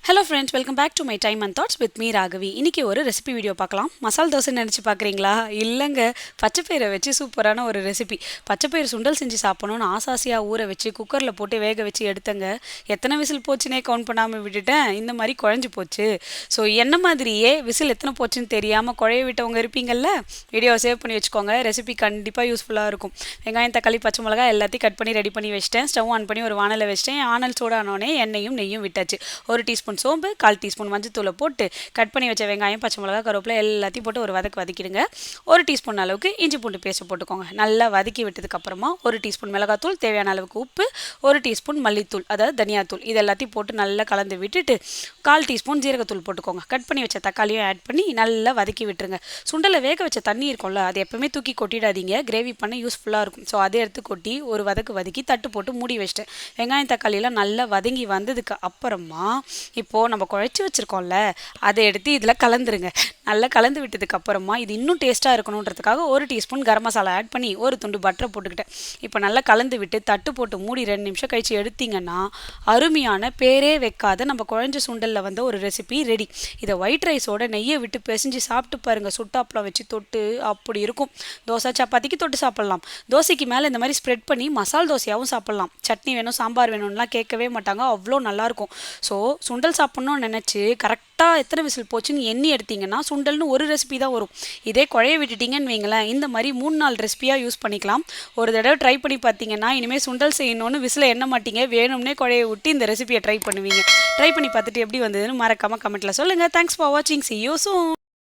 Hello friends, welcome back to my time and thoughts with me Raghavi. இன்றைக்கி ஒரு recipe video பார்க்கலாம். மசால் தோசை நினச்சி பார்க்குறீங்களா? இல்லைங்க, பச்சைப்பயிரை வச்சு சூப்பரான ஒரு ரெசிபி. பச்சைப்பயிறு சுண்டல் செஞ்சு சாப்பிடணும்னு ஆசாசியாக ஊற வச்சு குக்கரில் போட்டு வேக வச்சு எடுத்தங்க. எத்தனை விசில் போச்சுன்னே கவுண்ட் பண்ணாமல் விட்டுட்டேன். இந்த மாதிரி குழஞ்சி போச்சு. ஸோ என்ன மாதிரியே விசில் எத்தனை போச்சுன்னு தெரியாமல் குழைய விட்டவங்க இருப்பீங்கள்ல, வீடியோவை சேவ் பண்ணி வச்சுக்கோங்க. ரெசிபி கண்டிப்பாக யூஸ்ஃபுல்லாக இருக்கும். வெங்காயம், தக்காளி, பச்சை மிளகாய் எல்லாத்தையும் கட் பண்ணி ரெடி பண்ணி வச்சிட்டேன். ஸ்டவ் ஆன் பண்ணி ஒரு வானலை வச்சிட்டேன். ஆனல் சூடானோடனே எண்ணெயும் நெய்யும் விட்டாச்சு. ஒரு டீஸ்பூன் சோம்பு, 1/4 டீஸ்பூன் மஞ்சத்தூளை போட்டு கட் பண்ணி வச்ச வெங்காயம், பச்சை மிளகா, கருவேப்பிலை எல்லாத்தையும் போட்டு ஒரு வதக்கிடுங்க. ஒரு டீஸ்பூன் அளவுக்கு இஞ்சி பூண்டு பேஸ்ட் போட்டுக்கோங்க. நல்லா வதக்கி விட்டதுக்கப்புறமா ஒரு டீஸ்பூன் மிளகாத்தூள், தேவையான அளவுக்கு உப்பு, ஒரு டீஸ்பூன் மல்லித்தூள் அதாவது தனியாத்தூள், இது எல்லாத்தையும் போட்டு நல்லா கலந்து விட்டுட்டு 1/4 டீஸ்பூன் ஜீரகத்தூள் போட்டுக்கோங்க. கட் பண்ணி வச்ச தக்காளியும் ஆட் பண்ணி நல்லா வதக்கி விட்டுருங்க. சுண்டலை வேக வச்ச தண்ணி இருக்கும்ல, அது எப்பவுமே தூக்கி கொட்டிடாதீங்க. கிரேவி பண்ண யூஸ்ஃபுல்லாக இருக்கும். ஸோ அதை எடுத்து கொட்டி ஒரு வதக்கி தட்டு போட்டு மூடி வச்சிட்டேன். வெங்காயம் தக்காளியெல்லாம் நல்லா வதங்கி வந்ததுக்கு அப்புறமா இப்போது நம்ம குழச்சி வச்சுருக்கோம்ல, அதை எடுத்து இதில் கலந்துருங்க. நல்லா கலந்து விட்டதுக்கு அப்புறமா இது இன்னும் டேஸ்ட்டாக இருக்கணுன்றதுக்காக ஒரு டீஸ்பூன் கரம் மசாலா ஆட் பண்ணி ஒரு துண்டு பட்டரை போட்டுக்கிட்டேன். இப்போ நல்லா கலந்து விட்டு தட்டு போட்டு மூடி 2 நிமிஷம் கழித்து எடுத்திங்கன்னா அருமையான பேரே வைக்காத நம்ம குழஞ்ச சுண்டலில் வந்த ஒரு ரெசிபி ரெடி. இதை ஒயிட் ரைஸோட நெய்யை விட்டு பிசைஞ்சு சாப்பிட்டு பாருங்கள். சுட்டாப்பளம் வச்சு தொட்டு அப்படி இருக்கும். தோசை சப்பாத்திக்கு தொட்டு சாப்பிட்லாம். தோசைக்கு மேலே இந்த மாதிரி ஸ்ப்ரெட் பண்ணி மசால் தோசையாகவும் சாப்பிட்லாம். சட்னி வேணும், சாம்பார் வேணும்லாம் கேட்கவே மாட்டாங்க. அவ்வளோ நல்லாயிருக்கும். ஸோ சுண்டல் சாப்பிட்ணுன்னு நினச்சி கரெக்டாக எத்தனை விசில் போச்சுன்னு எண்ணி எடுத்திங்கன்னா சுண்டல்னு ஒரு ரெசிபி தான் வரும். இதே குழைய விட்டுட்டிங்கன்னு வைங்களேன், இந்த மாதிரி 3-4 ரெசிபியாக யூஸ் பண்ணிக்கலாம். ஒரு தடவை ட்ரை பண்ணி பார்த்தீங்கன்னா இனிமேல் சுண்டல் செய்யணும்னு விசில் எண்ண மாட்டீங்க. வேணும்னே குழைய விட்டு இந்த ரெசிபியை ட்ரை பண்ணுவீங்க. ட்ரை பண்ணி பார்த்துட்டு எப்படி வந்ததுன்னு மறக்காமல் கமெண்ட்டில் சொல்லுங்கள். தேங்க்ஸ் ஃபார் வாட்சிங். See you soon.